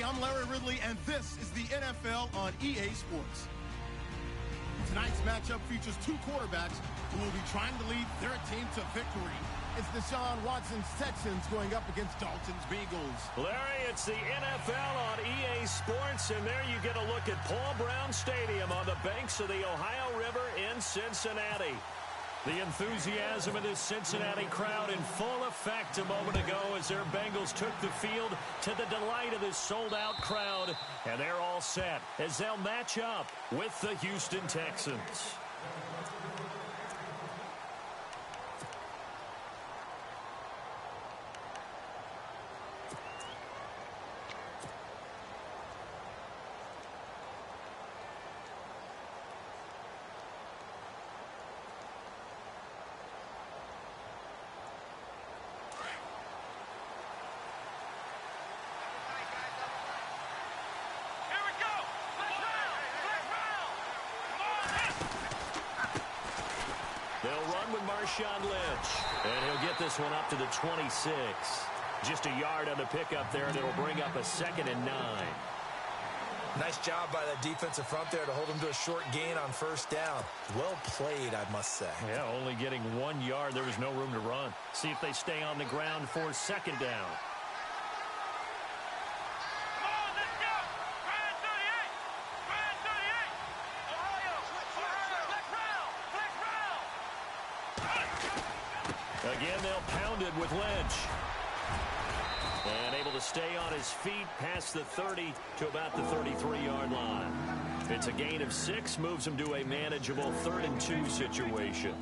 everybody. I'm Larry Ridley, and this is the NFL on EA Sports. Tonight's matchup features two quarterbacks who will be trying to lead their team to victory. It's Deshaun Watson's Texans going up against Dalton's Beagles. Larry, it's the NFL on EA Sports, and there you get a look at Paul Brown Stadium on the banks of the Ohio River in Cincinnati. The enthusiasm of this Cincinnati crowd in full effect a moment ago as their Bengals took the field to the delight of this sold-out crowd. And they're all set as they'll match up with the Houston Texans. Marshawn Lynch, and he'll get this one up to the 26. Just a yard on the pickup there, and it'll bring up a 2nd and 9. Nice job by the defensive front there to hold him to a short gain on first down. Well played, I must say. Yeah, only getting 1 yard. There was no room to run. See if they stay on the ground for 2nd down. Again, they'll pound it with Lynch. And able to stay on his feet past the 30 to about the 33-yard line. It's a gain of 6, moves him to a manageable 3rd and 2 situation.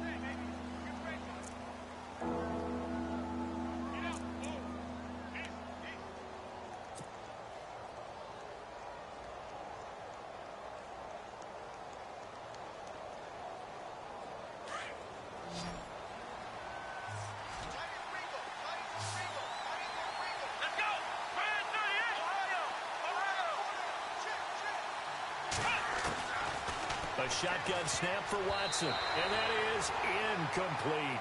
A shotgun snap for Watson, and that is incomplete.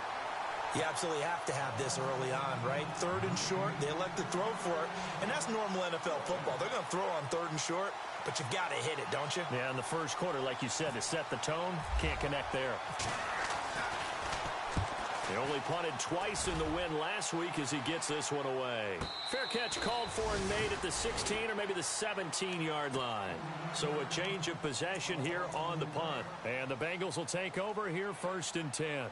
You absolutely have to have this early on, right? 3rd and short, they elect to throw for it, and that's normal NFL football. They're going to throw on 3rd and short, but you've got to hit it, don't you? Yeah, in the first quarter, like you said, to set the tone, can't connect there. They only punted twice in the win last week as he gets this one away. Fair catch called for and made at the 16 or maybe the 17-yard line. So a change of possession here on the punt. And the Bengals will take over here 1st and 10.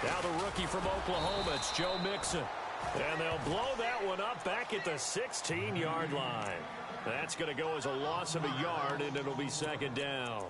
Now the rookie from Oklahoma, it's Joe Mixon. And they'll blow that one up back at the 16-yard line. That's going to go as a loss of a yard, and it'll be 2nd down.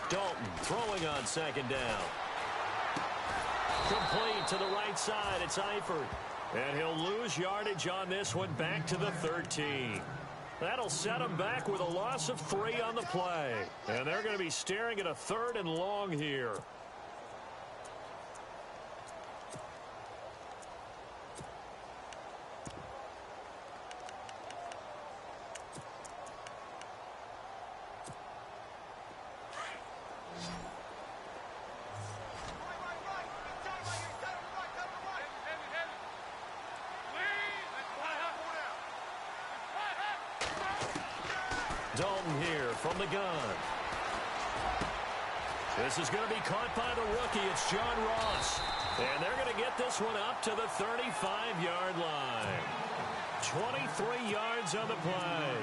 Dalton throwing on 2nd down. Complete to the right side. It's Eifert. And he'll lose yardage on this one back to the 13. That'll set him back with a loss of 3 on the play. And they're going to be staring at a 3rd and long here. Dalton here from the gun. This is going to be caught by the rookie. It's John Ross. And they're going to get this one up to the 35-yard line. 23 yards on the play.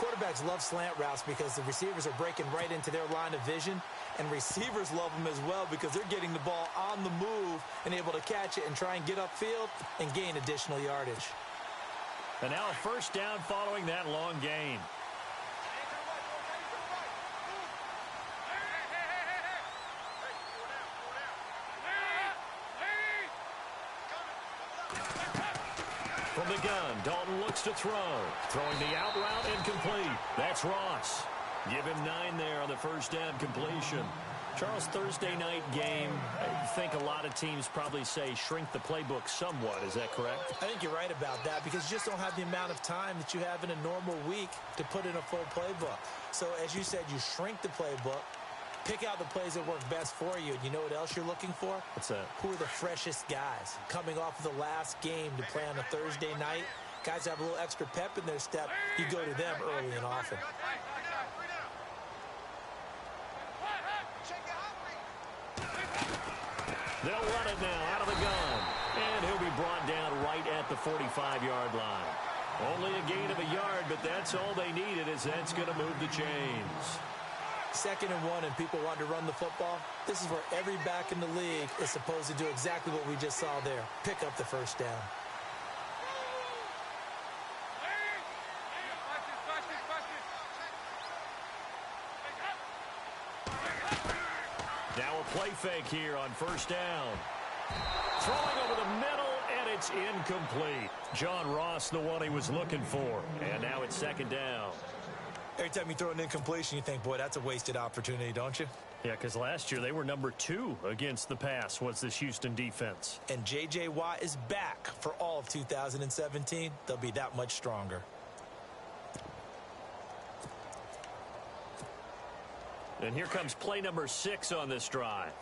Quarterbacks love slant routes because the receivers are breaking right into their line of vision, and receivers love them as well because they're getting the ball on the move and able to catch it and try and get upfield and gain additional yardage. And now a first down following that long gain. From the gun, Dalton looks to throw. Throwing the out route, incomplete. That's Ross. Give him 9 there on the first down completion. Charles, Thursday night game, I think a lot of teams probably say shrink the playbook somewhat. Is that correct? I think you're right about that because you just don't have the amount of time that you have in a normal week to put in a full playbook. So as you said, you shrink the playbook, pick out the plays that work best for you. And you know what else you're looking for? What's that? Who are the freshest guys coming off of the last game to play on a Thursday night? Guys have a little extra pep in their step. You go to them early and often. They'll run it now out of the gun. And he'll be brought down right at the 45-yard line. Only a gain of a yard, but that's all they needed, as that's going to move the chains. 2nd and 1 and people want to run the football. This is where every back in the league is supposed to do exactly what we just saw there. Pick up the first down. Now a play fake here on first down. Throwing over the middle, and it's incomplete. John Ross, the one he was looking for. And now it's 2nd down. Every time you throw an incompletion, you think, boy, that's a wasted opportunity, don't you? Yeah, because last year they were number 2 against the pass, was this Houston defense. And J.J. Watt is back for all of 2017. They'll be that much stronger. And here comes play number 6 on this drive.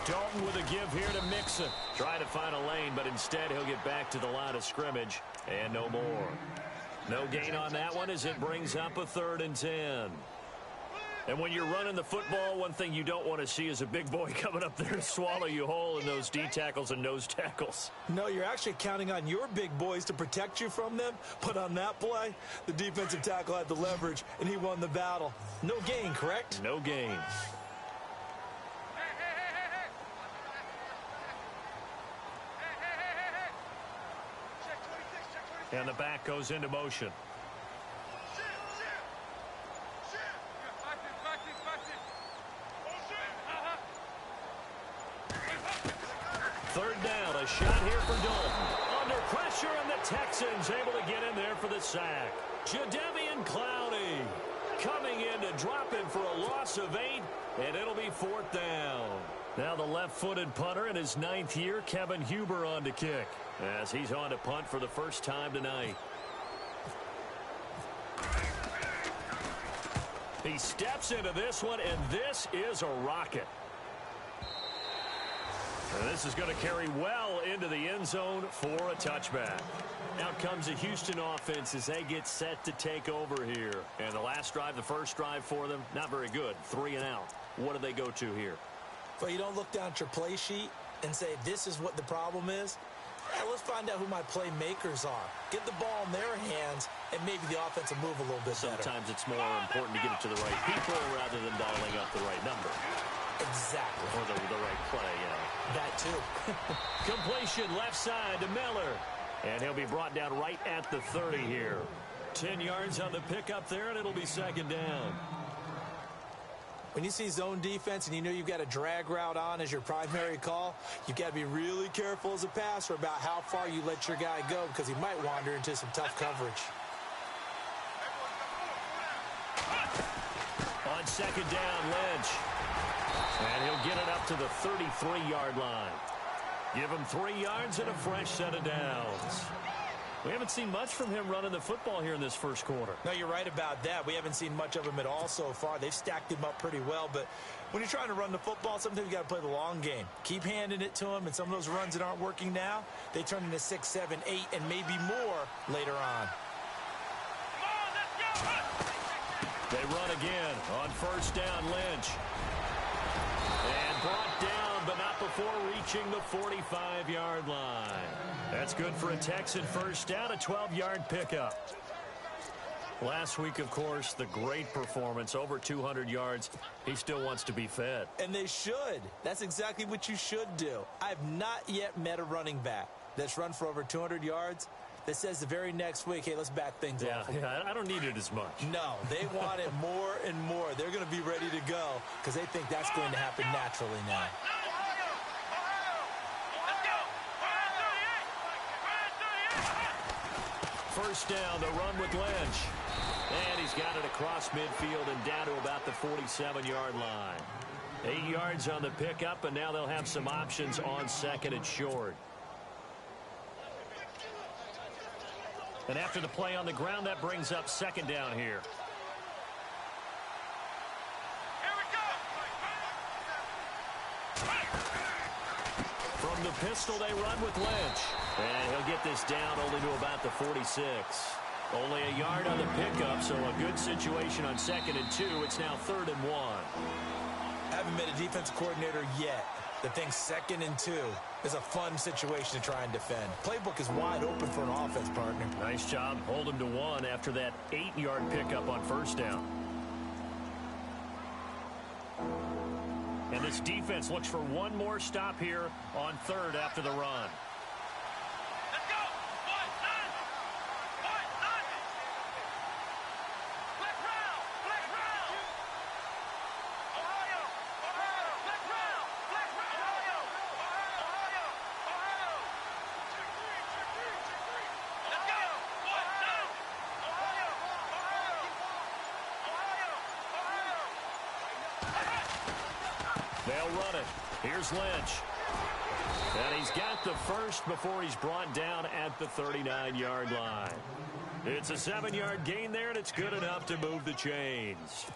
Dalton with a give here to Mixon. Trying to find a lane, but instead he'll get back to the line of scrimmage. And no more. No gain on that one as it brings up a 3rd and 10. And when you're running the football, one thing you don't want to see is a big boy coming up there to swallow you whole in those D tackles and nose tackles. No, you're actually counting on your big boys to protect you from them. But on that play, the defensive tackle had the leverage, and he won the battle. No gain, correct? No gain. And the back goes into motion. Third down, a shot here for Dalton. Under pressure, and the Texans able to get in there for the sack. Jadeveon Clowney coming in to drop him for a loss of 8, and it'll be 4th down. Now the left-footed punter in his 9th year, Kevin Huber, on to kick, as he's on to punt for the first time tonight. He steps into this one, and this is a rocket. And this is going to carry well into the end zone for a touchback. Out comes the Houston offense as they get set to take over here. And the last drive, the first drive for them, not very good. 3 and out. What do they go to here? Well, you don't look down at your play sheet and say, this is what the problem is. Yeah, let's find out who my playmakers are. Get the ball in their hands, and maybe the offense will move a little bit better. Sometimes it's more important to get it to the right people rather than dialing up the right number. Exactly. Or the right play, That too. Completion left side to Miller. And he'll be brought down right at the 30 here. 10 yards on the pickup there, and it'll be 2nd down. When you see zone defense and you know you've got a drag route on as your primary call, you've got to be really careful as a passer about how far you let your guy go because he might wander into some tough coverage. On 2nd down, Lynch. And he'll get it up to the 33-yard line. Give him 3 yards and a fresh set of downs. We haven't seen much from him running the football here in this first quarter. No, you're right about that. We haven't seen much of him at all so far. They've stacked him up pretty well, but when you're trying to run the football, sometimes you got to play the long game. Keep handing it to him, and some of those runs that aren't working now, they turn into 6, 7, 8, and maybe more later on. They run again on first down, Lynch. And brought down, but not before reaching the 45-yard line. That's good for a Texan first down, a 12-yard pickup. Last week, of course, the great performance, over 200 yards. He still wants to be fed. And they should. That's exactly what you should do. I've not yet met a running back that's run for over 200 yards that says the very next week, hey, let's back things off. Yeah, I don't need it as much. No, they want it more and more. They're going to be ready to go because they think that's going to happen naturally now. First down, the run with Lynch. And he's got it across midfield and down to about the 47-yard line. 8 yards on the pickup, and now they'll have some options on second and short. And after the play on the ground, that brings up second down here. From the pistol, they run with Lynch. And he'll get this down only to about the 46. Only a yard on the pickup, so a good situation on second and 2. It's now 3rd and 1. Haven't been a defensive coordinator yet that thinks second and 2 is a fun situation to try and defend. Playbook is wide open for an offense, partner. Nice job. Hold him to 1 after that 8-yard pickup on first down. And this defense looks for one more stop here on 3rd after the run. They'll run it. Here's Lynch. And he's got the first before he's brought down at the 39-yard line. It's a 7-yard gain there, and it's good enough to move the chains.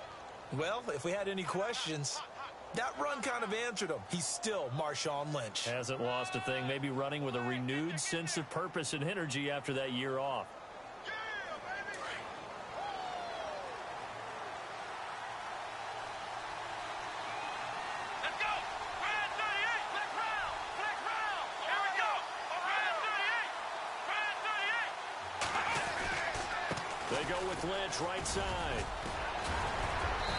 Well, if we had any questions, that run kind of answered him. He's still Marshawn Lynch. Hasn't lost a thing, maybe running with a renewed sense of purpose and energy after that year off. They go with Lynch right side.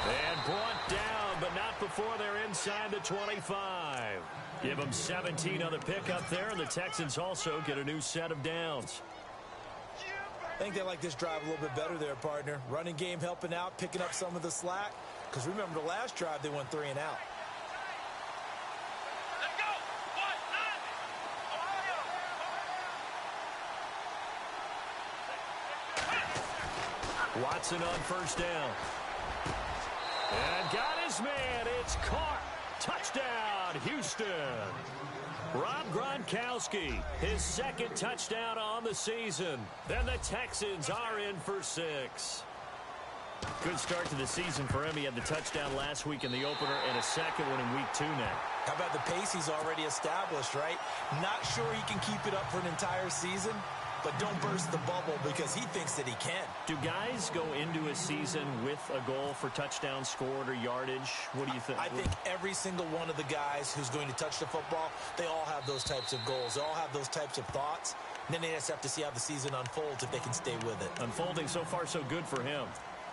And brought down, but not before they're inside the 25. Give them 17 on the pickup there, and the Texans also get a new set of downs. I think they like this drive a little bit better there, partner. Running game helping out, picking up some of the slack. Because remember, the last drive, they went 3 and out. Watson on first down. And got his man. It's caught. Touchdown, Houston. Rob Gronkowski, his 2nd touchdown on the season. Then the Texans are in for 6. Good start to the season for him. He had the touchdown last week in the opener and a second one in week 2 now. How about the pace he's already established, right? Not sure he can keep it up for an entire season, but don't burst the bubble because he thinks that he can. Do guys go into a season with a goal for touchdowns scored or yardage? What do you think? I think every single one of the guys who's going to touch the football, they all have those types of goals. They all have those types of thoughts. And then they just have to see how the season unfolds if they can stay with it. Unfolding so far so good for him.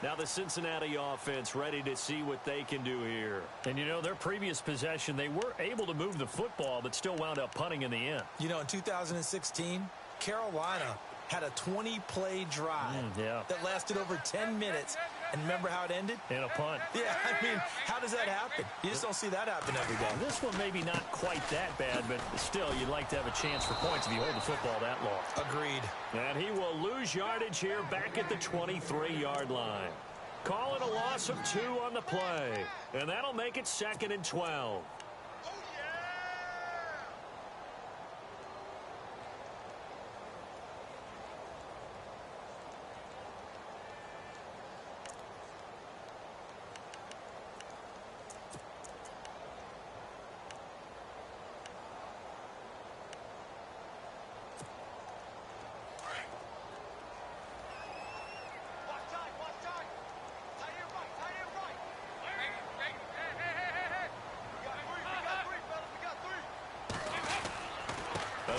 Now the Cincinnati offense ready to see what they can do here. And, you know, their previous possession, they were able to move the football but still wound up punting in the end. You know, in 2016, Carolina had a 20-play drive that lasted over 10 minutes. And remember how it ended? In a punt. Yeah, I mean, how does that happen? You just don't see that happen every day. This one maybe not quite that bad, but still you'd like to have a chance for points if you hold the football that long. Agreed. And he will lose yardage here back at the 23-yard line. Call it a loss of 2 on the play. And that'll make it 2nd and 12.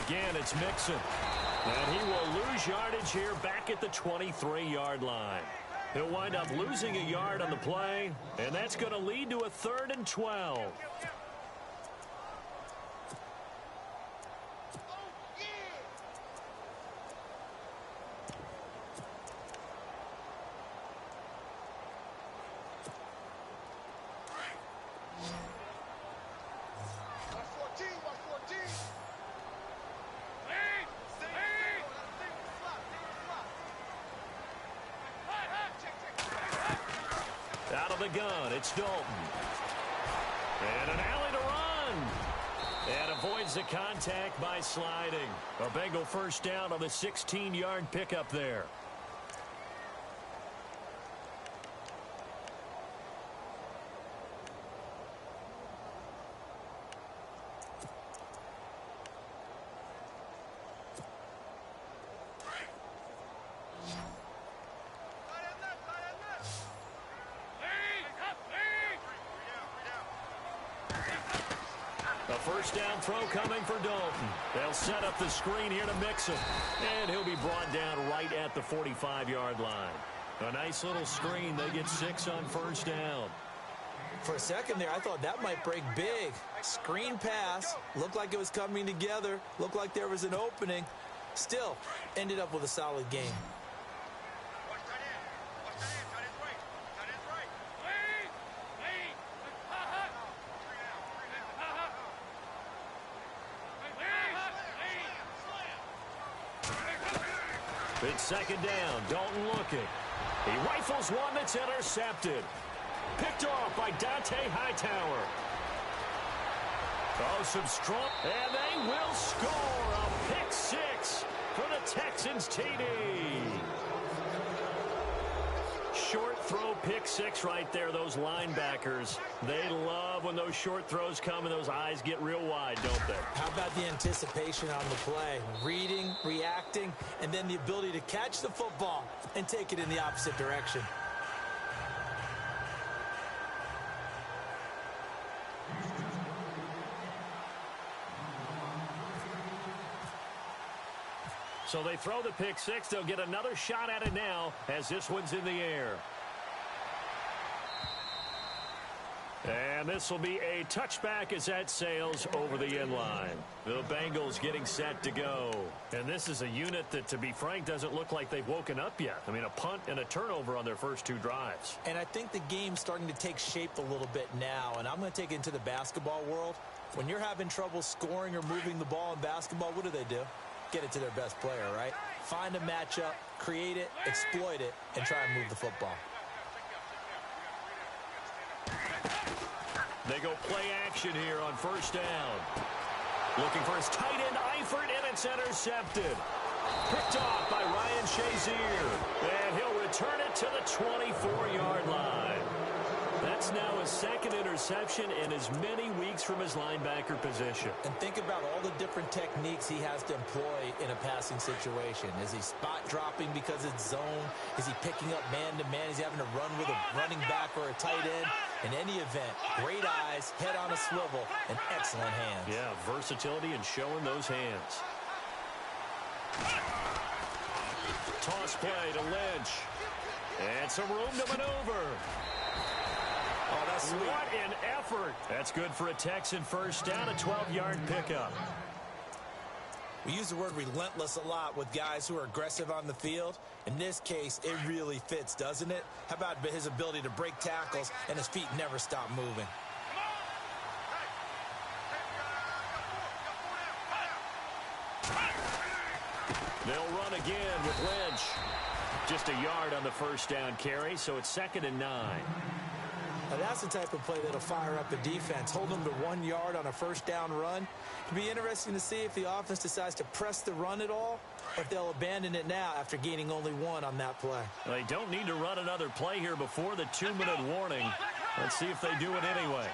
Again, it's Mixon. And he will lose yardage here back at the 23-yard line. He'll wind up losing a yard on the play, and that's going to lead to a 3rd and 12. Out of the gun, it's Dalton. And an alley to run. And avoids the contact by sliding. A Bengal first down on the 16-yard pickup there. First down throw coming for Dalton. They'll set up the screen here to Mixon. And he'll be brought down right at the 45-yard line. A nice little screen. They get 6 on first down. For a second there, I thought that might break big. Screen pass. Looked like it was coming together. Looked like there was an opening. Still, ended up with a solid game. It's 2nd down. Dalton looking. He rifles one that's intercepted. Picked off by Dante Hightower. Oh, some strong. And they will score a pick 6 for the Texans TD. Short throw pick 6 right there. Those linebackers, they love when those short throws come and those eyes get real wide, don't they? How about the anticipation on the play? Reading, reacting, and then the ability to catch the football and take it in the opposite direction. So they throw the pick 6. They'll get another shot at it now as this one's in the air. And this will be a touchback as that sails over the end line. The Bengals getting set to go. And this is a unit that, to be frank, doesn't look like they've woken up yet. I mean, a punt and a turnover on their first 2 drives. And I think the game's starting to take shape a little bit now. And I'm going to take it into the basketball world. When you're having trouble scoring or moving the ball in basketball, what do? Get it to their best player, right? Find a matchup, create it, exploit it, and try and move the football. They go play action here on first down. Looking for his tight end, Eifert, and it's intercepted. Picked off by Ryan Shazier. And he'll return it to the 24-yard line. That's now his 2nd interception in as many weeks from his linebacker position. And think about all the different techniques he has to employ in a passing situation. Is he spot dropping because it's zone? Is he picking up man-to-man? Is he having to run with a running back or a tight end? In any event, great eyes, head on a swivel, and excellent hands. Yeah, versatility and showing those hands. Toss play to Lynch. And some room to maneuver. Oh, that's sweet. What an effort. That's good for a Texan first down, a 12-yard pickup. We use the word relentless a lot with guys who are aggressive on the field. In this case, it really fits, doesn't it? How about his ability to break tackles and his feet never stop moving? They'll run again with Lynch. Just a yard on the first down carry, so it's 2nd and 9. Now that's the type of play that'll fire up the defense. Hold them to 1 yard on a first down run. It'll be interesting to see if the offense decides to press the run at all, or if they'll abandon it now after gaining only 1 on that play. They don't need to run another play here before the 2-minute warning. Let's see if they do it anyway.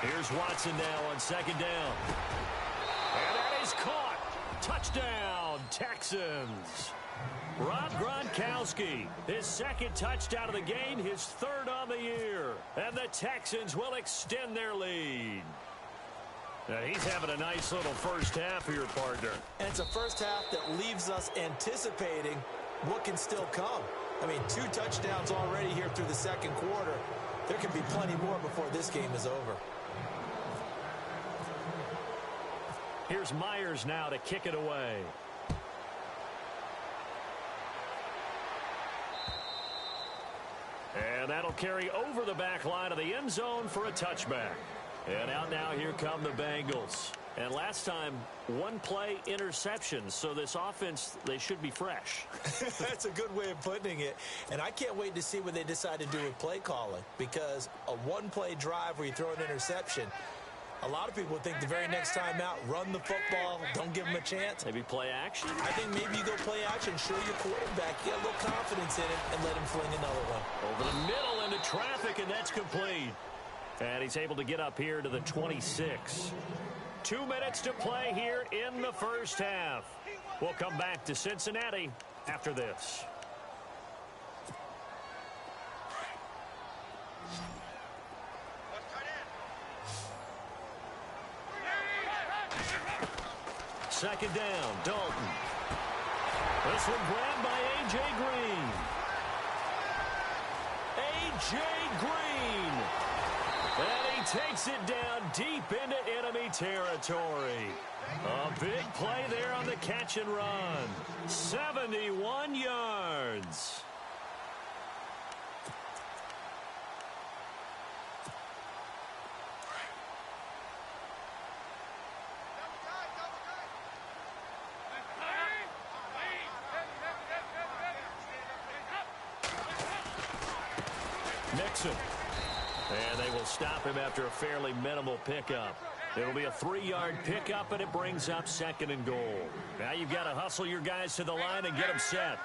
Here's Watson now on 2nd down. And that is caught. Touchdown, Texans. Rob Gronkowski, his second touchdown of the game, his third on the year. And the Texans will extend their lead. Now he's having a nice little first half for your partner. And it's a first half that leaves us anticipating what can still come. I mean, 2 touchdowns already here through the second quarter. There can be plenty more before this game is over. Here's Myers now to kick it away. And that'll carry over the back line of the end zone for a touchback. And out now, here come the Bengals. And last time, 1-play interception. So this offense, they should be fresh. That's a good way of putting it. And I can't wait to see what they decide to do with play calling. Because a 1-play drive where you throw an interception, a lot of people think the very next time out, run the football, don't give them a chance. Maybe play action? I think maybe you go play action, show your quarterback, get a little confidence in it, and let him fling another one. Over the middle into traffic, and that's complete. And he's able to get up here to the 26. 2 minutes to play here in the first half. We'll come back to Cincinnati after this. Second down, Dalton. This one grabbed by A.J. Green. A.J. Green. And he takes it down deep into enemy territory. A big play there on the catch and run. 71 yards. Nixon. And they will stop him after a fairly minimal pickup. It'll be a 3-yard pickup, and it brings up 2nd and goal. Now you've got to hustle your guys to the line and get them set.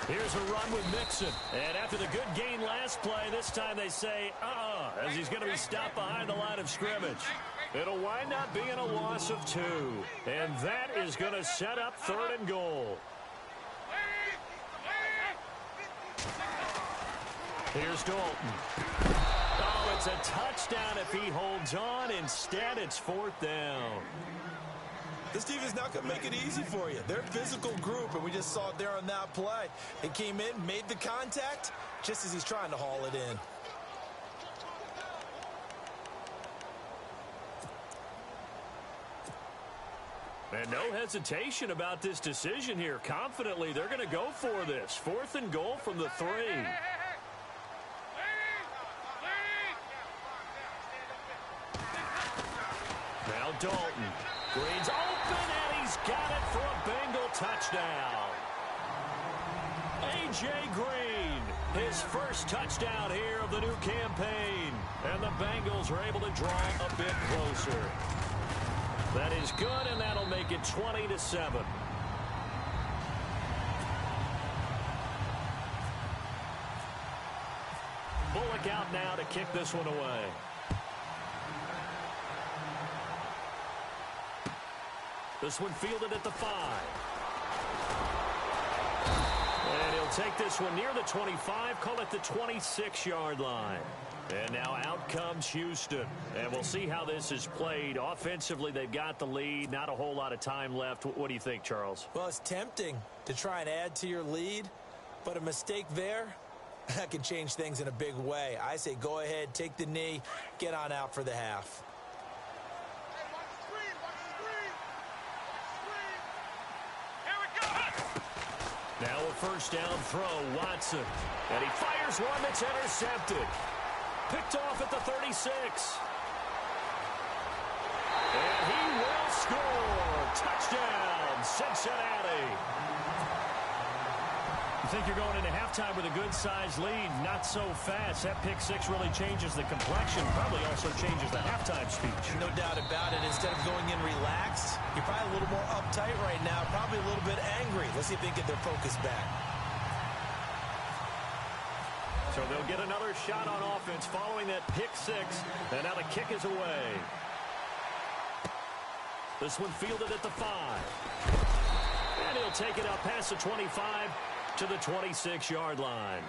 Here's a run with Mixon. And after the good gain last play, this time they say, as he's going to be stopped behind the line of scrimmage. It'll wind up being a loss of 2. And that is going to set up 3rd and goal. Here's Dalton. Oh, it's a touchdown if he holds on. Instead, it's 4th down. This team is not going to make it easy for you. They're a physical group, and we just saw it there on that play. He came in, made the contact, just as he's trying to haul it in. And no hesitation about this decision here. Confidently, they're going to go for this. 4th and goal from the 3. Now Dalton. Green's open, and he's got it for a Bengal touchdown. A.J. Green, his first touchdown here of the new campaign. And the Bengals are able to draw a bit closer. That is good, and that'll make it 20-7. Bullock out now to kick this one away. This one fielded at the 5. And he'll take this one near the 25, call it the 26-yard line. And now out comes Houston. And we'll see how this is played. Offensively, they've got the lead. Not a whole lot of time left. What do you think, Charles? Well, it's tempting to try and add to your lead, but a mistake there, that can change things in a big way. I say go ahead, take the knee, get on out for the half. Now a first down throw, Watson. And he fires one that's intercepted. Picked off at the 36. And he will score. Touchdown, Cincinnati. You think you're going into halftime with a good-sized lead, not so fast. That pick 6 really changes the complexion, probably also changes the halftime speech. No doubt about it. Instead of going in relaxed, you're probably a little more uptight right now, probably a little bit angry. Let's see if they can get their focus back. So they'll get another shot on offense following that pick 6, and now the kick is away. This one fielded at the 5. And he'll take it up past the 25 to the 26-yard line.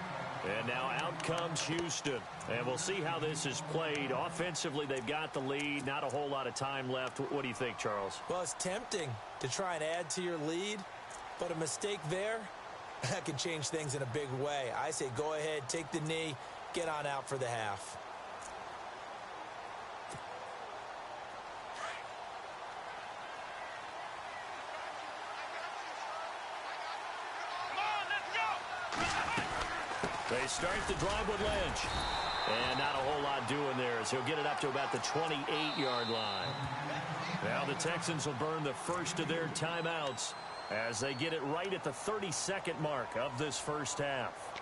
And now out comes Houston. And we'll see how this is played. Offensively, they've got the lead. Not a whole lot of time left. What do you think, Charles? Well, it's tempting to try and add to your lead, but a mistake there, that can change things in a big way. I say go ahead, take the knee, get on out for the half. They start the drive with Lynch. And not a whole lot doing there as he'll get it up to about the 28-yard line. Now the Texans will burn the first of their timeouts as they get it right at the 32nd mark of this first half.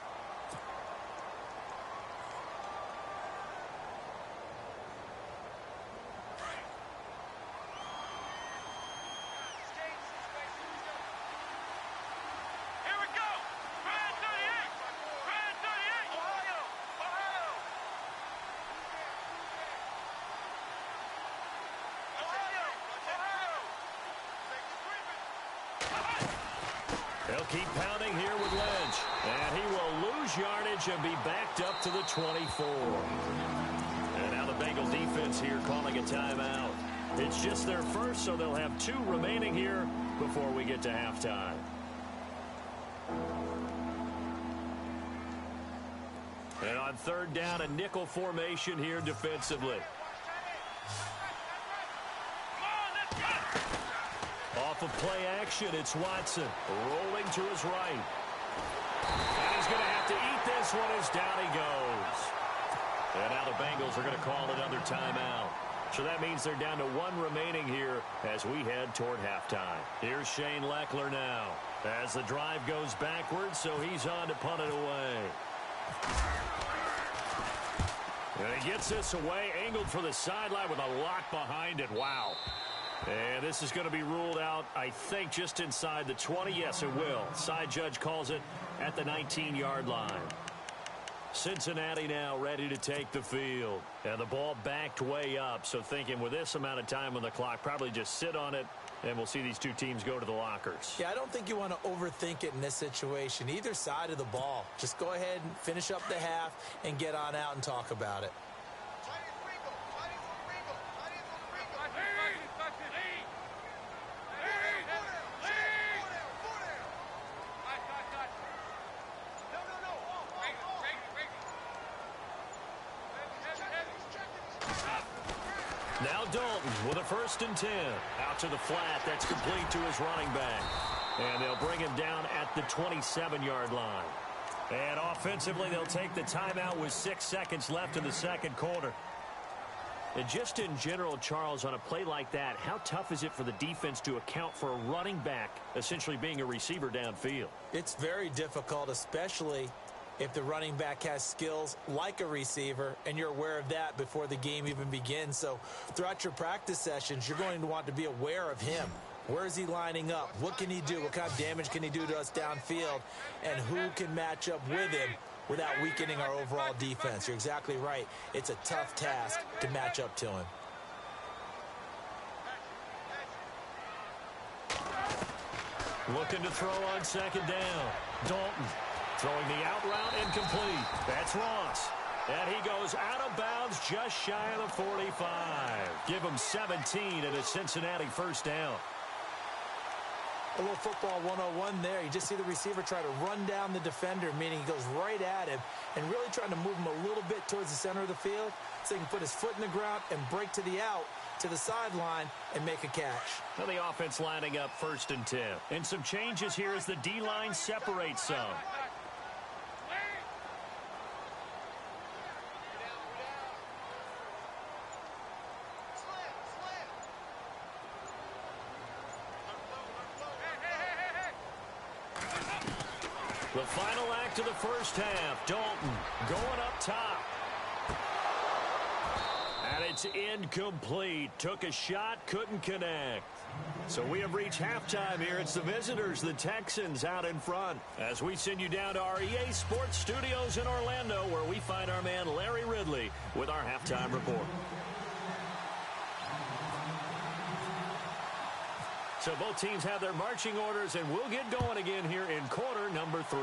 They'll keep pounding here with Lynch. And he will lose yardage and be backed up to the 24. And now the Bengal defense here calling a timeout. It's just their first, so they'll have 2 remaining here before we get to halftime. And on third down, a nickel formation here defensively. Off of play action, it's Watson rolling to his right. And he's going to have to eat this one as down he goes. And now the Bengals are going to call another timeout. So that means they're down to 1 remaining here as we head toward halftime. Here's Shane Leckler now as the drive goes backwards, so he's on to punt it away. And he gets this away, angled for the sideline with a lock behind it. Wow. And this is going to be ruled out, I think, just inside the 20. Yes, it will. Side judge calls it at the 19-yard line. Cincinnati now ready to take the field. And the ball backed way up, so thinking with this amount of time on the clock, probably just sit on it, and we'll see these 2 teams go to the lockers. Yeah, I don't think you want to overthink it in this situation. Either side of the ball. Just go ahead and finish up the half and get on out and talk about it. Now Dalton with a 1st and 10. Out to the flat. That's complete to his running back. And they'll bring him down at the 27-yard line. And offensively, they'll take the timeout with 6 seconds left in the second quarter. And just in general, Charles, on a play like that, how tough is it for the defense to account for a running back essentially being a receiver downfield? It's very difficult, especially if the running back has skills like a receiver, and you're aware of that before the game even begins. So throughout your practice sessions, you're going to want to be aware of him. Where is he lining up? What can he do? What kind of damage can he do to us downfield? And who can match up with him without weakening our overall defense? You're exactly right. It's a tough task to match up to him. Looking to throw on second down. Dalton throwing the out route incomplete. That's Ross. And he goes out of bounds just shy of the 45. Give him 17 and a Cincinnati first down. A little football 101 there. You just see the receiver try to run down the defender, meaning he goes right at him and really trying to move him a little bit towards the center of the field so he can put his foot in the ground and break to the out, to the sideline, and make a catch. Now the offense lining up 1st and 10. And some changes here as the D-line separates some. The final act of the first half. Dalton going up top. And it's incomplete. Took a shot, couldn't connect. So we have reached halftime here. It's the visitors, the Texans, out in front. As we send you down to our EA Sports Studios in Orlando, where we find our man Larry Ridley with our halftime report. So both teams have their marching orders, and we'll get going again here in quarter number 3.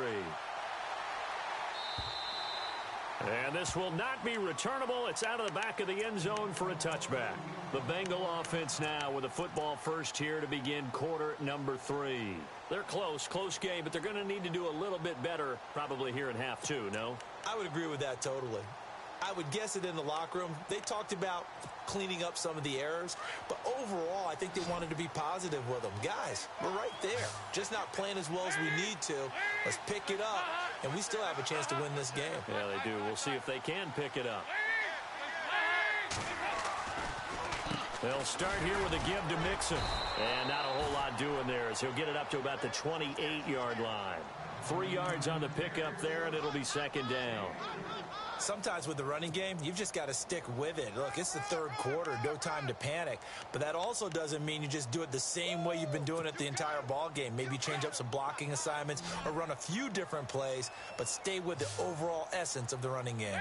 And this will not be returnable. It's out of the back of the end zone for a touchback. The Bengal offense now with a football first here to begin quarter number 3. They're close game, but they're going to need to do a little bit better probably here in half 2, no? I would agree with that totally. I would guess it in the locker room. They talked about cleaning up some of the errors, but overall, I think they wanted to be positive with them. Guys, we're right there. Just not playing as well as we need to. Let's pick it up, and we still have a chance to win this game. Yeah, they do. We'll see if they can pick it up. They'll start here with a give to Mixon. And not a whole lot doing there as he'll get it up to about the 28-yard line. 3 yards on the pickup there, and it'll be second down. Sometimes with the running game, you've just got to stick with it. Look, it's the third quarter, no time to panic. But that also doesn't mean you just do it the same way you've been doing it the entire ball game. Maybe change up some blocking assignments or run a few different plays, but stay with the overall essence of the running game.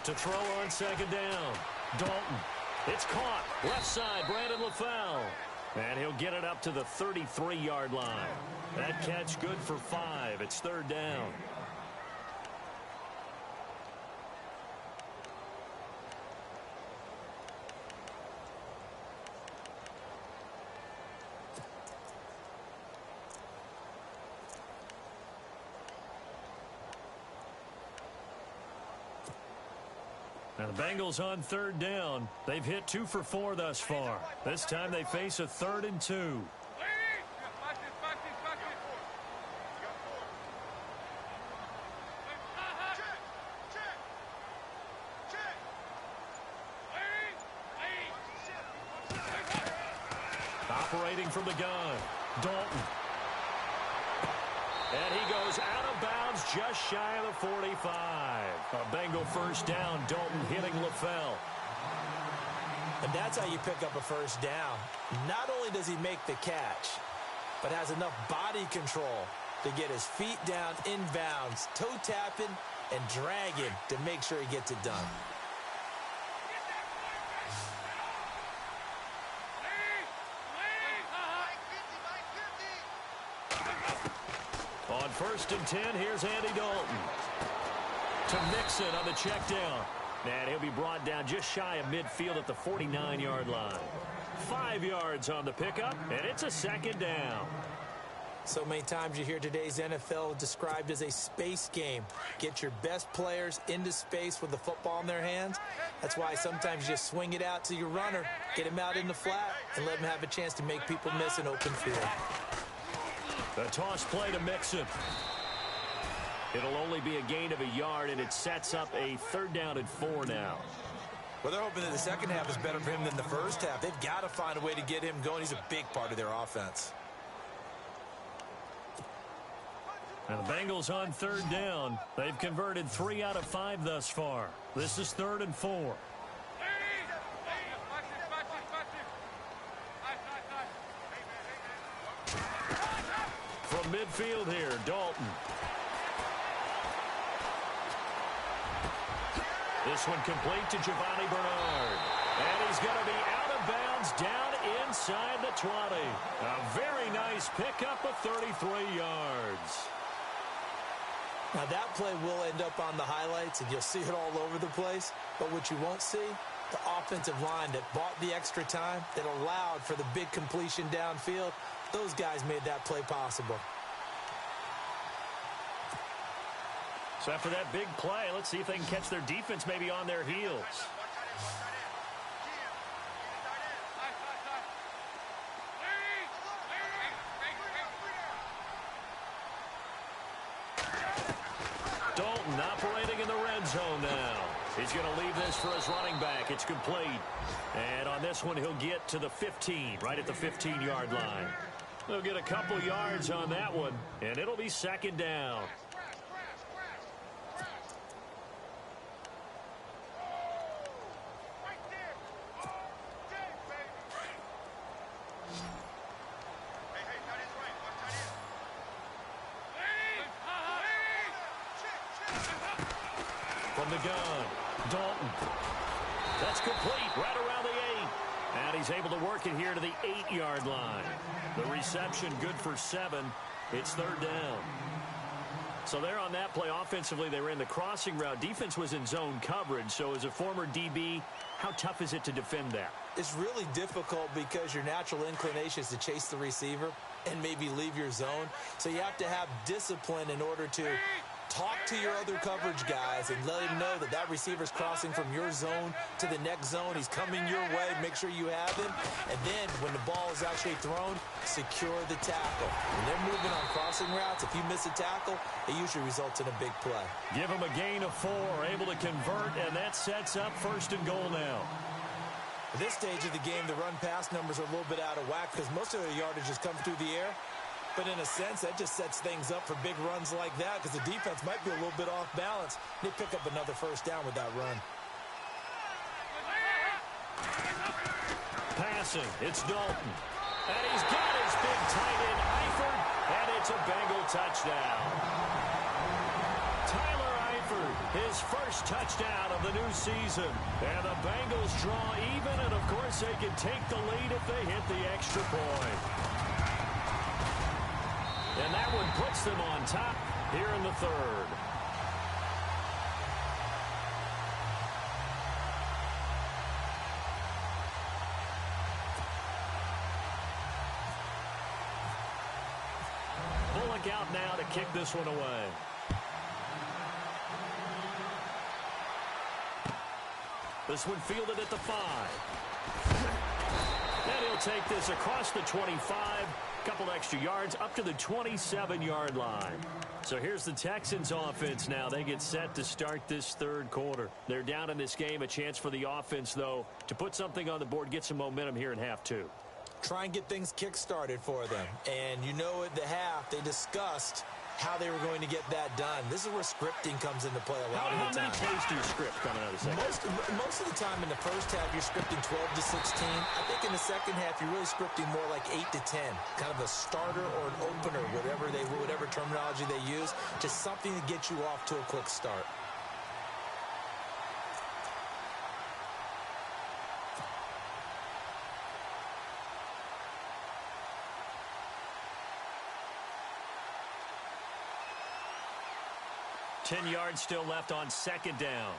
To throw on second down, Dalton. It's caught. Left side, Brandon LaFell. And he'll get it up to the 33-yard line. That catch good for 5. It's third down. Now the Bengals on third down. They've hit 2 for 4 thus far. This time they face a 3rd and 2. Operating from the gun, Dalton. And he goes out of bounds just shy of the 45. A Bengal first down, Dalton hitting LaFell. And that's how you pick up a first down. Not only does he make the catch, but has enough body control to get his feet down inbounds, toe tapping and dragging to make sure he gets it done. On 1st and 10, here's Andy Dalton. To Mixon on the check down. And he'll be brought down just shy of midfield at the 49-yard line. 5 yards on the pickup, and it's a second down. So many times you hear today's NFL described as a space game. Get your best players into space with the football in their hands. That's why sometimes you just swing it out to your runner, get him out in the flat, and let him have a chance to make people miss an open field. The toss play to Mixon. It'll only be a gain of a yard, and it sets up a 3rd down and 4 now. Well, they're hoping that the second half is better for him than the first half. They've got to find a way to get him going. He's a big part of their offense. Now the Bengals on 3rd down. They've converted 3 out of 5 thus far. This is 3rd and 4. From midfield here, Dalton. This one complete to Giovanni Bernard. And he's going to be out of bounds down inside the 20. A very nice pickup of 33 yards. Now that play will end up on the highlights, and you'll see it all over the place. But what you won't see, the offensive line that bought the extra time, that allowed for the big completion downfield, those guys made that play possible. So after that big play, let's see if they can catch their defense maybe on their heels. Dalton operating in the red zone now. He's going to leave this for his running back. It's complete. And on this one, he'll get to the 15, right at the 15-yard line. They'll get a couple yards on that one, and it'll be second down. From the gun, Dalton. That's complete right around the 8. And he's able to work it here to the 8-yard line. The reception good for 7. It's third down. So they're on that play. Offensively, they ran the crossing route. Defense was in zone coverage. So as a former DB, how tough is it to defend that? It's really difficult because your natural inclination is to chase the receiver and maybe leave your zone. So you have to have discipline in order to talk to your other coverage guys and let him know that that receiver's crossing from your zone to the next zone. He's coming your way. Make sure you have him. And then when the ball is actually thrown, secure the tackle. When they're moving on crossing routes, if you miss a tackle, it usually results in a big play. Give him a gain of 4, able to convert, and that sets up first and goal now. At this stage of the game, the run-pass numbers are a little bit out of whack because most of their yardage has come through the air. But in a sense, that just sets things up for big runs like that because the defense might be a little bit off balance. They pick up another first down with that run. Passing, it's Dalton. And he's got his big tight end, Eifert, and it's a Bengal touchdown. Tyler Eifert, his first touchdown of the new season. And the Bengals draw even, and of course they can take the lead if they hit the extra point. And that one puts them on top here in the third. Bullock out now to kick this one away. This one fielded at the 5. And he'll take this across the 25. Couple extra yards up to the 27-yard line. So here's the Texans offense now. They get set to start this third quarter. They're down in this game. A chance for the offense, though, to put something on the board, get some momentum here in half 2. Try and get things kick-started for them. And you know at the half, they discussed how they were going to get that done. This is where scripting comes into play a lot of the time. How many plays do you script coming out of the second? Most of the time in the first half, you're scripting 12 to 16. I think in the second half, you're really scripting more like 8 to 10. Kind of a starter or an opener, whatever terminology they use. Just something to get you off to a quick start. Ten yards still left on second down.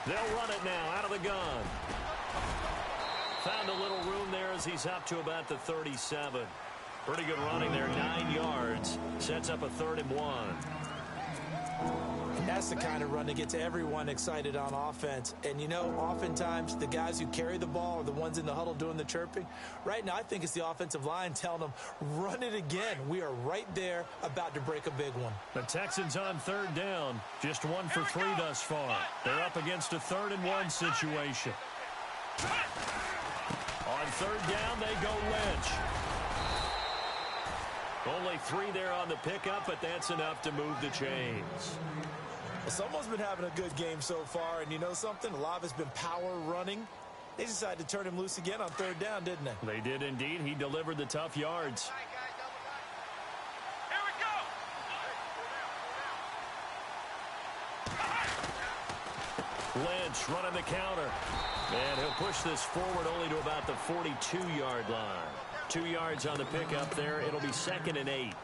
They'll run it now out of the gun. Found a little room there as he's up to about the 37. Pretty good running there, 9 yards. Sets up a 3rd and 1. That's the kind of run that gets everyone excited on offense. And, you know, oftentimes the guys who carry the ball are the ones in the huddle doing the chirping. Right now, I think it's the offensive line telling them, run it again. We are right there about to break a big one. The Texans on 3rd down. Just 1 for 3 thus far. They're up against a 3rd and 1 situation. On 3rd down, they go Lynch. Only 3 there on the pickup, but that's enough to move the chains. Well, someone's been having a good game so far, and you know something? A lot of it's been power running. They decided to turn him loose again on 3rd down, didn't they? They did indeed. He delivered the tough yards. Here we go. Lynch running the counter. And he'll push this forward only to about the 42-yard line. 2 yards on the pickup there. It'll be 2nd and 8.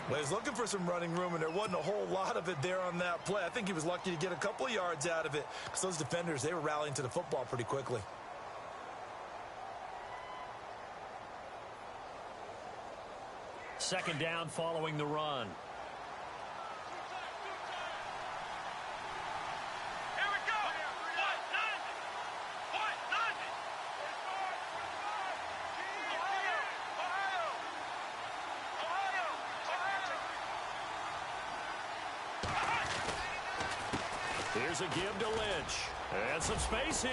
Well, he's looking for some running room, and there wasn't a whole lot of it there on that play. I think he was lucky to get a couple of yards out of it because those defenders, they were rallying to the football pretty quickly. Second down following the run. Here's a give to Lynch. And some space here.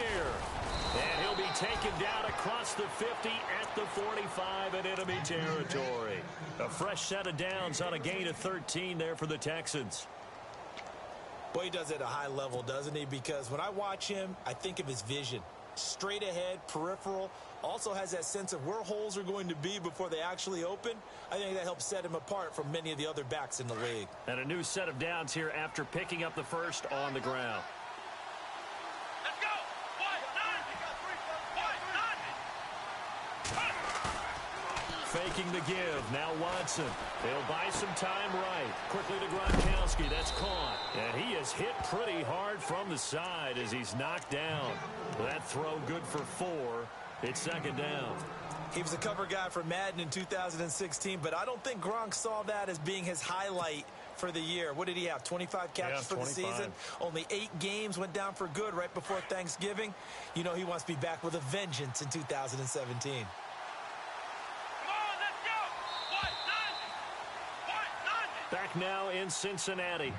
And he'll be taken down across the 50 at the 45 in enemy territory. A fresh set of downs on a gain of 13 there for the Texans. Boy, he does it at a high level, doesn't he? Because when I watch him, I think of his vision. straight ahead, peripheral. Also has that sense of where holes are going to be before they actually open. I think that helps set him apart from many of the other backs in the league. And a new set of downs here after picking up the first on the ground. Let's go! Faking the give. Now Watson. They'll buy some time right. Quickly to Gronkowski. That's caught. And he is hit pretty hard from the side as he's knocked down. That throw good for 4. It's second down. He was a cover guy for Madden in 2016, but I don't think Gronk saw that as being his highlight for the year. What did he have, 25 catches for the season? Only 8 games, went down for good right before Thanksgiving. You know he wants to be back with a vengeance in 2017. Back now in Cincinnati.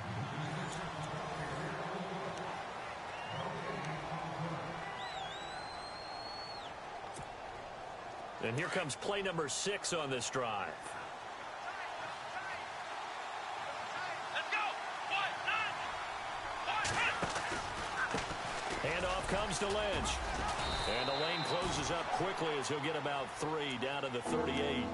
And here comes play number 6 on this drive. Let's go! Handoff comes to Lynch. And the lane closes up quickly as he'll get about 3 down to the 38.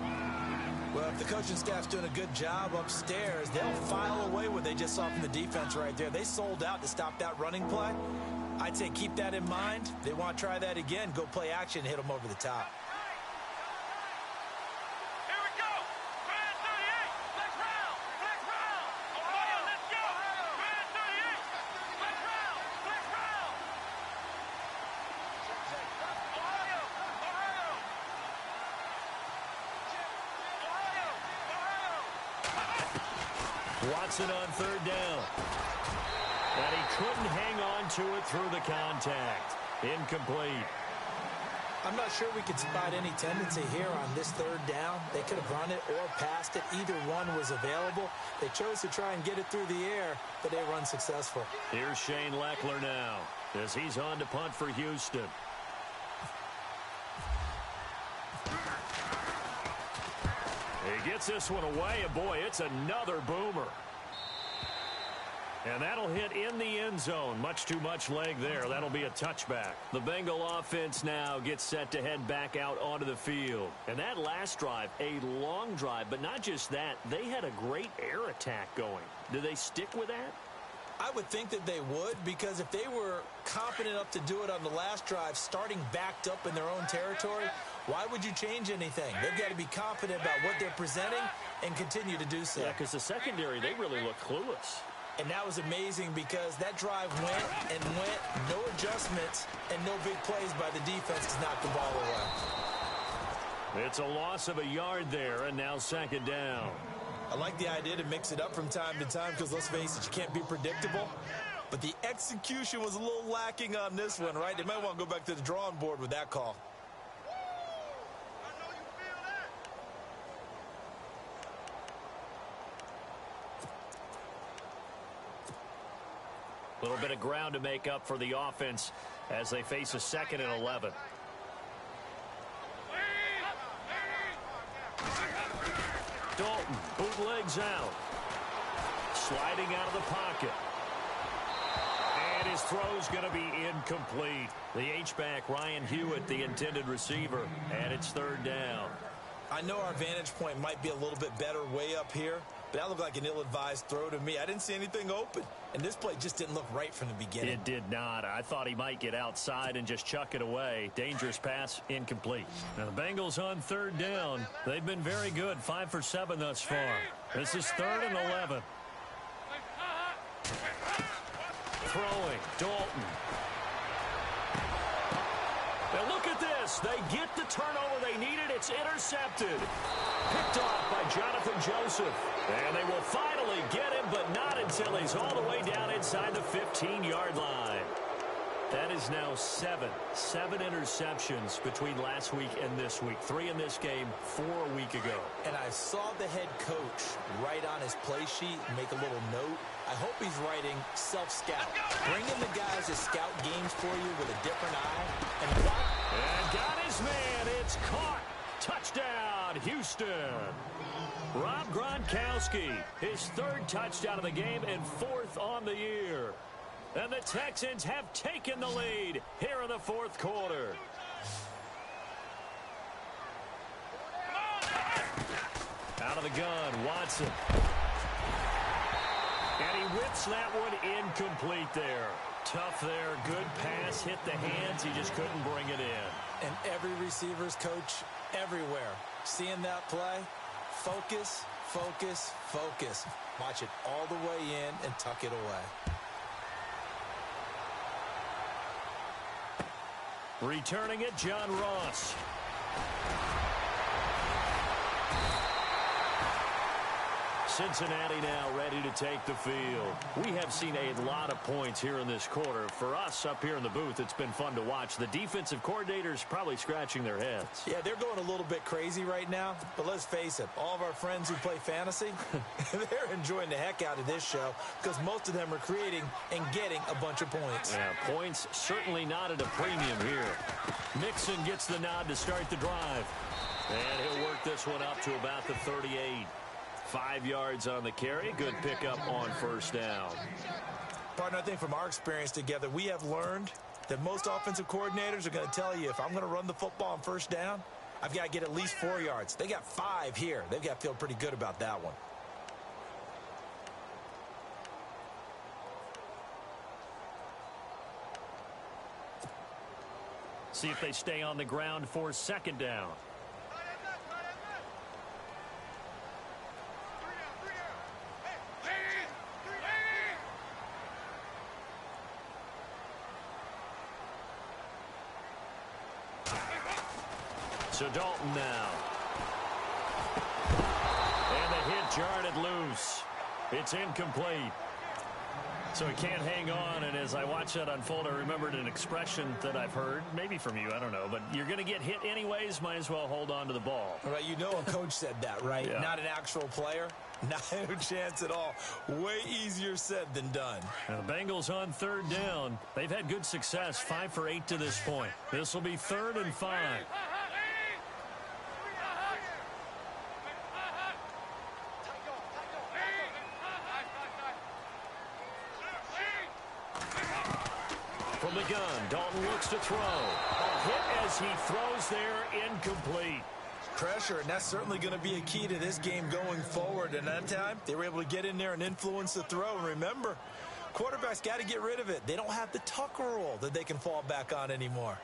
Well, if the coaching staff's doing a good job upstairs, they'll file away what they just saw from the defense right there. They sold out to stop that running play. I'd say keep that in mind. They want to try that again. Go play action, hit them over the top. Here we go! Grand 38! Flex round! Flex round! Ohio, let's go! Grand 38! Flex round! Flex round! Ohio! Ohio! Watson on third down. And he couldn't hang on to it through the contact. Incomplete. I'm not sure we could spot any tendency here on this third down. They could have run it or passed it. Either one was available. They chose to try and get it through the air, but they were unsuccessful. Here's Shane Leckler now as he's on to punt for Houston. He gets this one away, and boy, it's another boomer. And that'll hit in the end zone. Much too much leg there. That'll be a touchback. The Bengal offense now gets set to head back out onto the field. And that last drive, a long drive, but not just that. They had a great air attack going. Do they stick with that? I would think that they would, because if they were confident enough to do it on the last drive, starting backed up in their own territory, why would you change anything? They've got to be confident about what they're presenting and continue to do so. Yeah, because the secondary, they really look clueless. And that was amazing because that drive went and went, no adjustments, and no big plays by the defense to knock the ball away. It's a loss of a yard there, and now second down. I like the idea to mix it up from time to time because, let's face it, you can't be predictable. But the execution was a little lacking on this one, right? They might want to go back to the drawing board with that call. A little bit of ground to make up for the offense as they face a 2nd and 11. Dalton bootlegs out. Sliding out of the pocket. And his throw's going to be incomplete. The H-back, Ryan Hewitt, the intended receiver, and it's third down. I know our vantage point might be a little bit better way up here, but that looked like an ill-advised throw to me. I didn't see anything open, and this play just didn't look right from the beginning. It did not. I thought he might get outside and just chuck it away. Dangerous pass, incomplete. Now the Bengals on third down. They've been very good, 5 for 7 thus far. This is 3rd and 11. Throwing, Dalton. Now look at this. They get the turnover they needed. It's intercepted. Picked off by Jonathan Joseph. And they will finally get him, but not until he's all the way down inside the 15-yard line. That is now 7 interceptions between last week and this week. 3 in this game, 4 a week ago. And I saw the head coach write on his play sheet and make a little note. I hope he's writing self-scout. Bring in the guys to scout games for you with a different eye. And got his man. It's caught. Touchdown, Houston. Rob Gronkowski, his 3rd touchdown of the game and 4th on the year. And the Texans have taken the lead here in the fourth quarter. Out of the gun, Watson. And he whips that one incomplete there. Tough there, good pass, hit the hands, he just couldn't bring it in. And every receiver's coach everywhere, seeing that play, focus, focus, focus. Watch it all the way in and tuck it away. Returning it, John Ross. Cincinnati now ready to take the field. We have seen a lot of points here in this quarter. For us up here in the booth, it's been fun to watch. The defensive coordinators probably scratching their heads. Yeah, they're going a little bit crazy right now. But let's face it, all of our friends who play fantasy, they're enjoying the heck out of this show because most of them are creating and getting a bunch of points. Yeah, points certainly not at a premium here. Mixon gets the nod to start the drive. And he'll work this one up to about the 38. 5 yards on the carry. Good pickup on first down. Partner, I think from our experience together, we have learned that most offensive coordinators are going to tell you if I'm going to run the football on first down, I've got to get at least 4 yards. They got 5 here. They've got to feel pretty good about that one. See if they stay on the ground for second down. So Dalton now. And the hit jarred it loose. It's incomplete. So he can't hang on, and as I watch that unfold, I remembered an expression that I've heard, maybe from you, I don't know, but you're going to get hit anyways, might as well hold on to the ball. All right, you know a coach said that, right? Yeah. Not an actual player. Not a chance at all. Way easier said than done. Now the Bengals on third down. They've had good success, 5 for 8 to this point. This will be 3rd and 5. From the gun, Dalton looks to throw. A hit as he throws there, incomplete. Pressure, and that's certainly going to be a key to this game going forward. And that time, they were able to get in there and influence the throw. And remember, quarterbacks got to get rid of it. They don't have the Tucker rule that they can fall back on anymore.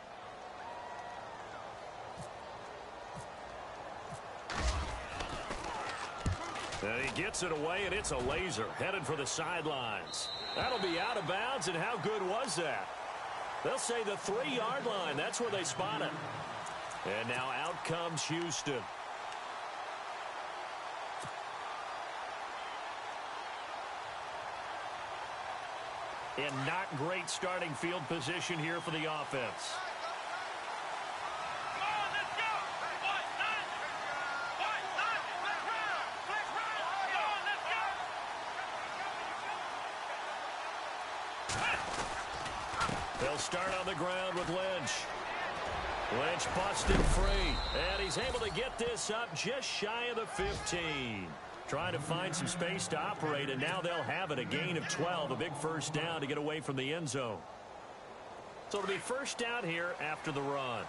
And he gets it away, and it's a laser headed for the sidelines. That'll be out of bounds, and how good was that? They'll say the 3-yard line. That's where they spot it. And now out comes Houston. And not great starting field position here for the offense. They'll start on the ground with Lynch. Lynch busted free, and he's able to get this up just shy of the 15. Trying to find some space to operate, and now they'll have it. A gain of 12, a big first down to get away from the end zone. So it'll be first down here after the run.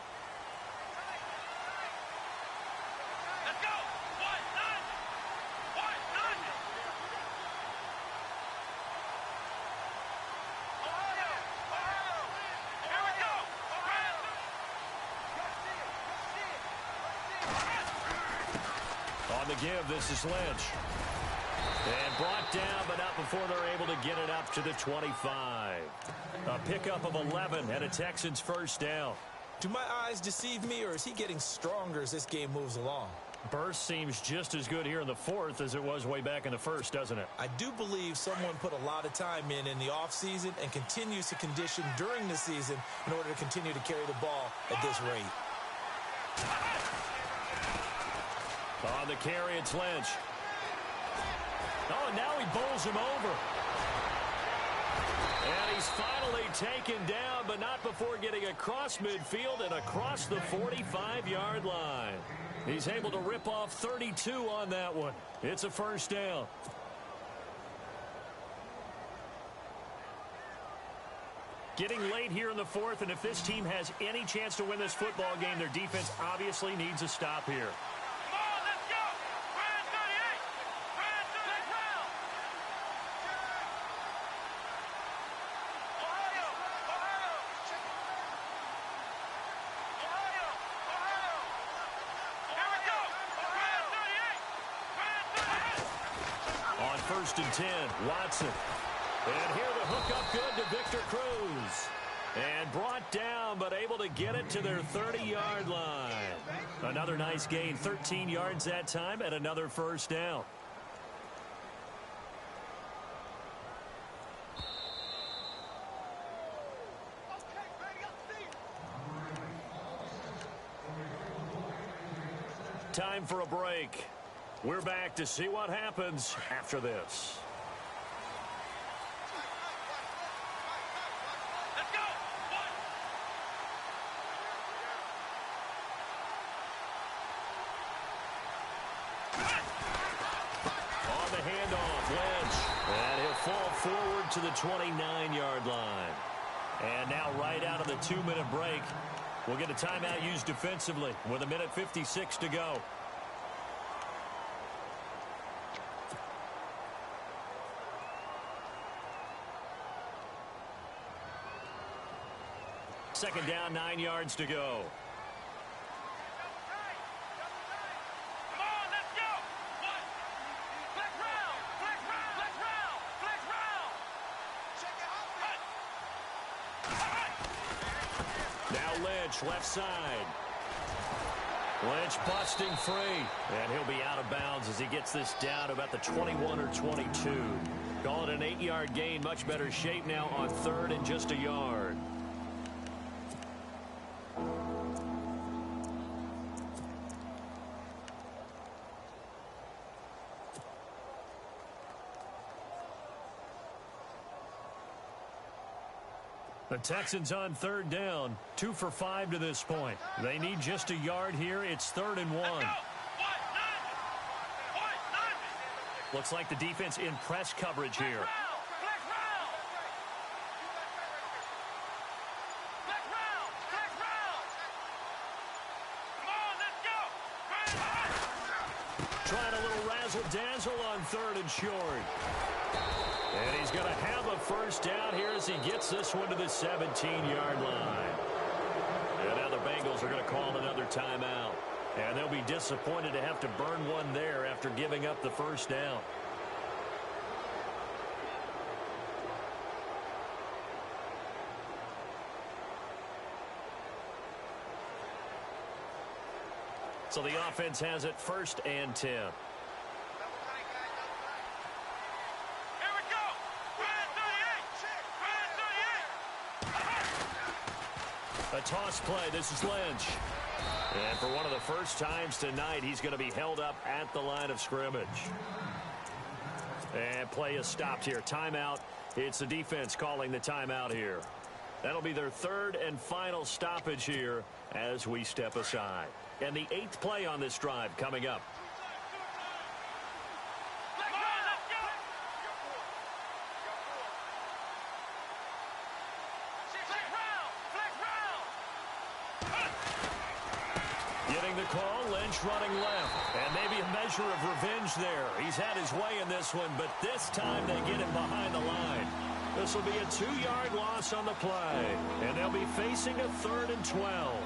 Give. This is Lynch. And brought down, but not before they're able to get it up to the 25. A pickup of 11 and a Texans first down. Do my eyes deceive me, or is he getting stronger as this game moves along? Burst seems just as good here in the fourth as it was way back in the first, doesn't it? I do believe someone put a lot of time in the offseason and continues to condition during the season in order to continue to carry the ball at this rate. On the carry, it's Lynch. Oh, and now he bowls him over. And he's finally taken down, but not before getting across midfield and across the 45-yard line. He's able to rip off 32 on that one. It's a first down. Getting late here in the fourth, and if this team has any chance to win this football game, their defense obviously needs a stop here. Come on, let's go! Brand 38! Brand 38! Round! Ohio! Ohio! Ohio! Ohio! Here we go! Brand 38! Brand 38! On 1st and 10, Watson. And here the hook up good to Victor Cruz. And brought down, but able to get it to their 30-yard line. Another nice gain, 13 yards that time, and another first down. Time for a break. We're back to see what happens after this. Let's go! On the handoff, Lynch. And he'll fall forward to the 29-yard line. And now right out of the 2-minute break, we'll get a timeout used defensively with 1:56 to go. Second down, 9 yards to go. Come on, let's go! One. Flex round! Flex round! Flex round! Flex round! Check it out! Now Lynch, left side. Lynch busting free. And he'll be out of bounds as he gets this down about the 21 or 22. Call it an 8-yard gain. Much better shape now on 3rd and just a yard. The Texans on 3rd down, 2 for 5 to this point. They need just a yard here. It's 3rd and 1. Looks like the defense in press coverage here. Flex round! Flex round! Flex round! Come on, let's go! Trying a little razzle-dazzle on 3rd and short. And he's going to have a first down here as he gets this one to the 17-yard line. And now the Bengals are going to call another timeout. And they'll be disappointed to have to burn one there after giving up the first down. So the offense has it 1st and 10. Here we go! Brand 38! Brand 38! A toss play. This is Lynch. And for one of the first times tonight, he's going to be held up at the line of scrimmage. And play is stopped here. Timeout. It's the defense calling the timeout here. That'll be their 3rd and final stoppage here as we step aside. And the 8th play on this drive coming up. Come on, let's go! Flex round! Flex round! Getting the call, Lynch running left. And maybe a measure of revenge there. He's had his way in this one, but this time they get him behind the line. This will be a 2-yard loss on the play. And they'll be facing a 3rd and 12.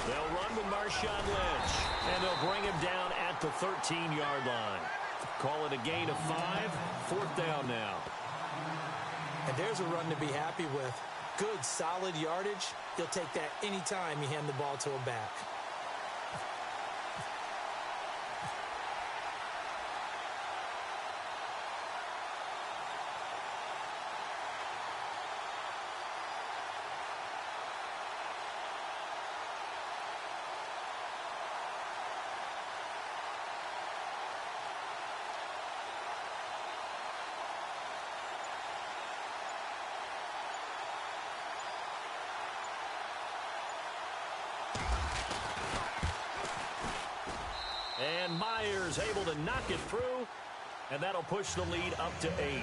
They'll run with Marshawn Lynch, and they'll bring him down at the 13-yard line. Call it a gain of 5, 4th down now. And there's a run to be happy with. Good, solid yardage. You'll take that anytime you hand the ball to a back. Myers able to knock it through, and that'll push the lead up to 8.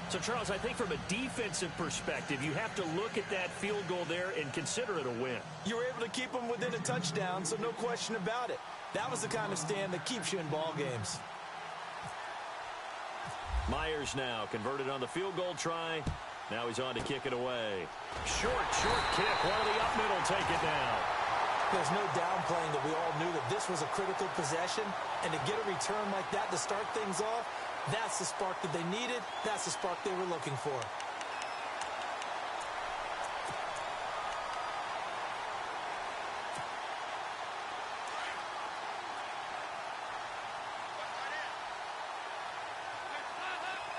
So, Charles, I think from a defensive perspective, you have to look at that field goal there and consider it a win. You were able to keep them within a touchdown, so no question about it. That was the kind of stand that keeps you in ball games. Myers now converted on the field goal try. Now he's on to kick it away. Short kick. One of the up middle take it down. There's no downplaying that we all knew that this was a critical possession, and to get a return like that to start things off, that's the spark that they needed. That's the spark they were looking for.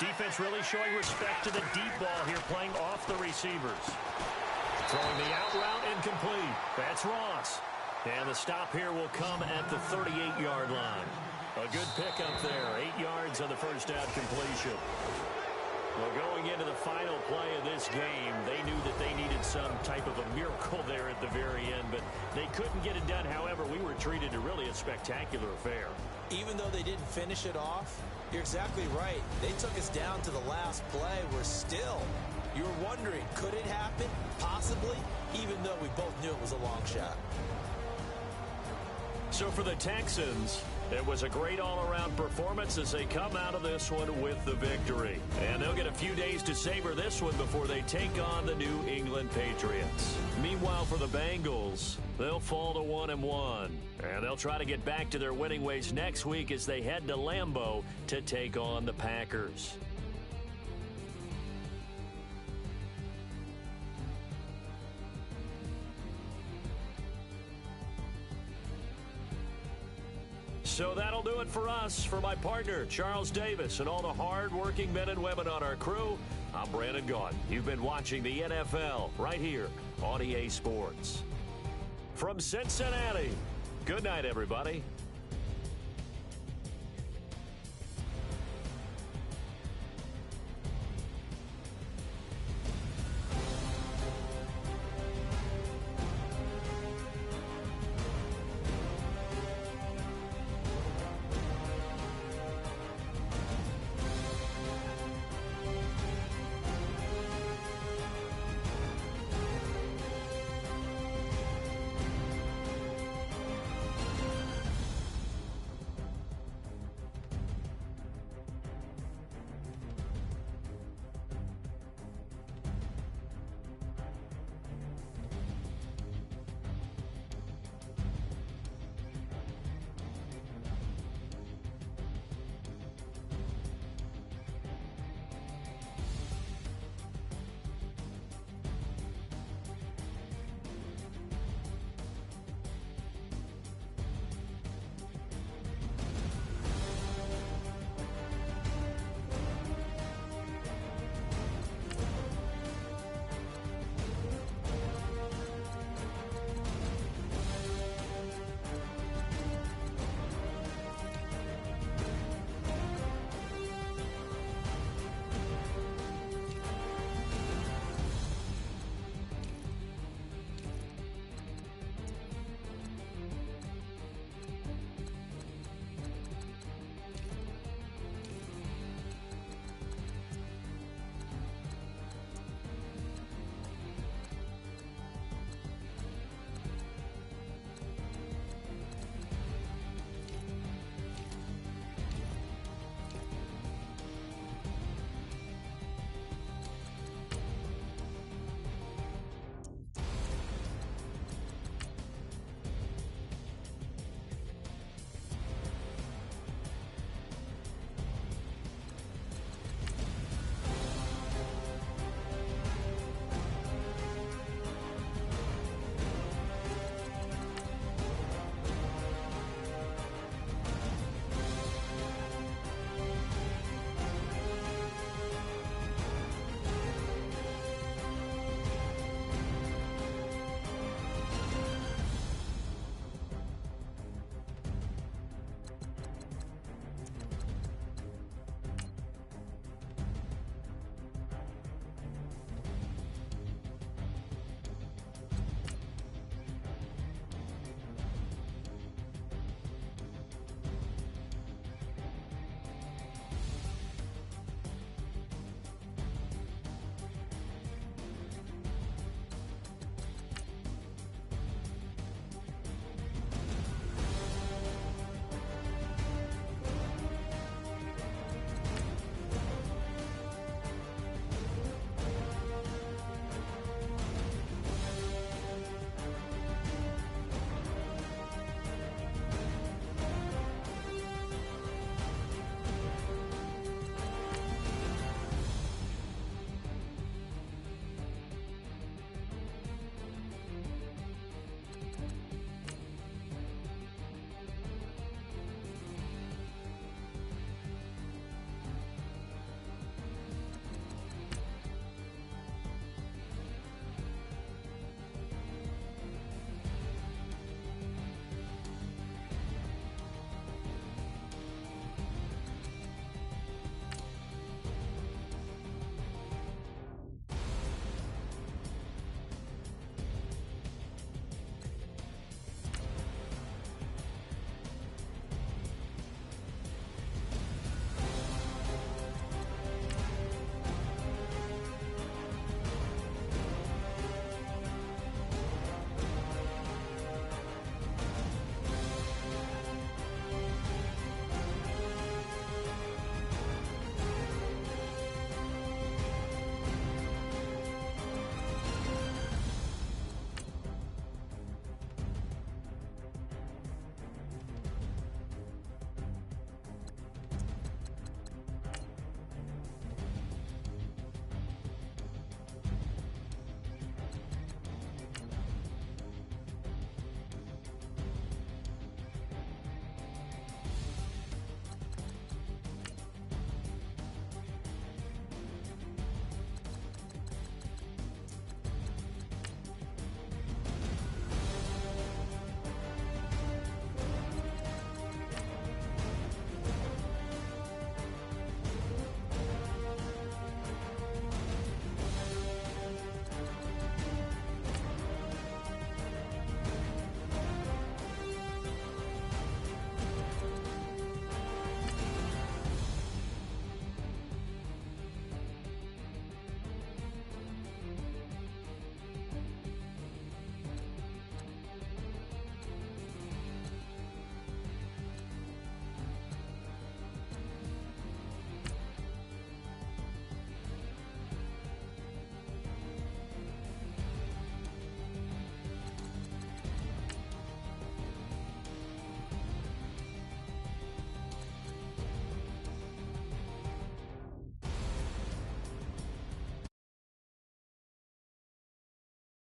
Defense really showing respect to the deep ball here, playing off the receivers. Throwing the out route incomplete. That's Ross. And the stop here will come at the 38-yard line. A good pickup there. 8 yards on the first down completion. Well, going into the final play of this game, they knew that they needed some type of a miracle there at the very end, but they couldn't get it done. However, we were treated to really a spectacular affair. Even though they didn't finish it off, you're exactly right. They took us down to the last play. We're still, you were wondering, could it happen? Possibly, even though we both knew it was a long shot. So for the Texans, it was a great all-around performance as they come out of this one with the victory. And they'll get a few days to savor this one before they take on the New England Patriots. Meanwhile, for the Bengals, they'll fall to 1-1. And they'll try to get back to their winning ways next week as they head to Lambeau to take on the Packers. So that'll do it for us. For my partner, Charles Davis, and all the hard-working men and women on our crew, I'm Brandon Gaudin. You've been watching the NFL right here on EA Sports. From Cincinnati, good night, everybody.